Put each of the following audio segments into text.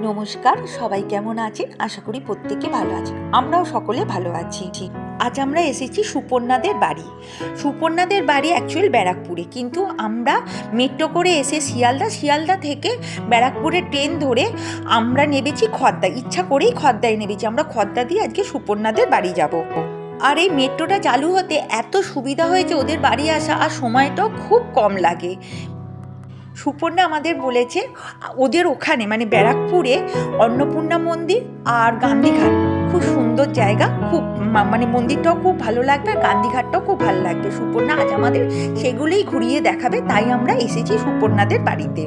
নমস্কার, সবাই কেমন আছেন? আশা করি প্রত্যেকে ভালো আছেন। আমরাও সকলে ভালো আছি। আজ আমরা এসেছি সুপর্ণাদের বাড়ি। সুপর্ণাদের বাড়ি অ্যাকচুয়াল ব্যারাকপুরে, কিন্তু আমরা মেট্রো করে এসে শিয়ালদা থেকে ব্যারাকপুরের ট্রেন ধরে আমরা নেমেছি খদ্দা। ইচ্ছা করেই খদ্দায় নেমেছি। আমরা খদ্দা দিয়ে আজকে সুপর্ণাদের বাড়ি যাব। আর এই মেট্রোটা চালু হতে এত সুবিধা হয়েছে ওদের বাড়ি আসা, আর সময়টাও খুব কম লাগে। সুপর্ণা আমাদের বলেছে ওদের ওখানে মানে ব্যারাকপুরে অন্নপূর্ণা মন্দির আর গান্ধীঘাট খুব সুন্দর জায়গা, খুব মানে মন্দিরটাও খুব ভালো লাগবে আর গান্ধীঘাটটাও খুব ভালো লাগবে। সুপর্ণা আজ আমাদের সেগুলোই ঘুরিয়ে দেখাবে, তাই আমরা এসেছি সুপর্ণাদের বাড়িতে।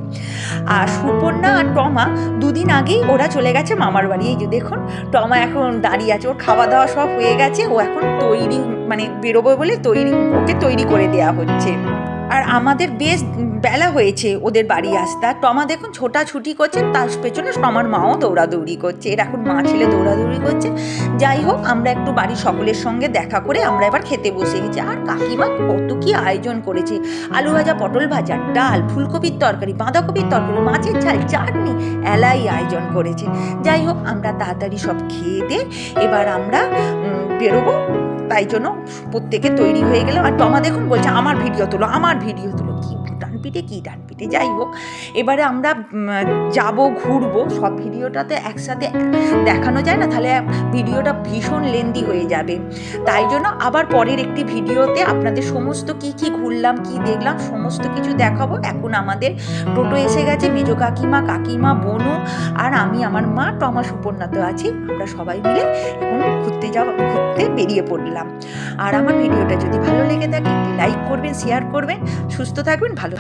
আর সুপর্ণা আর টমা দুদিন আগেই ওরা চলে গেছে মামার বাড়ি। এই যে দেখুন, টমা এখন দাঁড়িয়ে আছে, ওর খাওয়া দাওয়া সব হয়ে গেছে, ও এখন তৈরি মানে বেরোবে বলে ওকে তৈরি করে দেওয়া হচ্ছে। আর আমাদের বেশ বেলা হয়েছে ওদের বাড়ি আসতে। আর টমা দেখুন ছোটাছুটি করছে, তার পেছনে টমার মাও দৌড়াদৌড়ি করছে। এর এখন মা ছেলে দৌড়াদৌড়ি করছে। যাই হোক, আমরা একটু বাড়ির সকলের সঙ্গে দেখা করে আমরা এবার খেতে বসে গেছি। আর কাকিমা কত কি আয়োজন করেছে! আলু ভাজা, পটল ভাজা, ডাল, ফুলকপির তরকারি, বাঁধাকপির তরকারি, মাছের ঝাল, চাটনি, এলাই আয়োজন করেছে। যাই হোক, আমরা তাড়াতাড়ি সব খেয়ে দিয়ে এবার আমরা বেরোবো। তাই জন্য প্রত্যেকে তৈরি হয়ে গেল। আর টমা দেখুন বলছে আমার ভিডিও তোলো, আমার ভিডিও তোলো। কি ডানপিটে। যাই হোক, এবারে আমরা যাব, ঘুরবো। সব ভিডিওটাতে একসাথে দেখানো যায় না, তাহলে ভিডিওটা ভীষণ লেন্দি হয়ে যাবে। তাই জন্য আবার পরের একটি ভিডিওতে আপনাদের সমস্ত কি ঘুরলাম, কি দেখলাম সমস্ত কিছু দেখাবো। এখন আমাদের টোটো এসে গেছে, মেজো কাকিমা, বনু আর আমি, আমার মা, টমা, সুপর্ণা তো আছি। আমরা সবাই মিলে এখন ঘুরতে বেরিয়ে পড়লাম। আর আমার ভিডিওটা যদি ভালো লেগে থাকে একটি লাইক করবেন, শেয়ার করবেন। সুস্থ থাকবেন, ভালো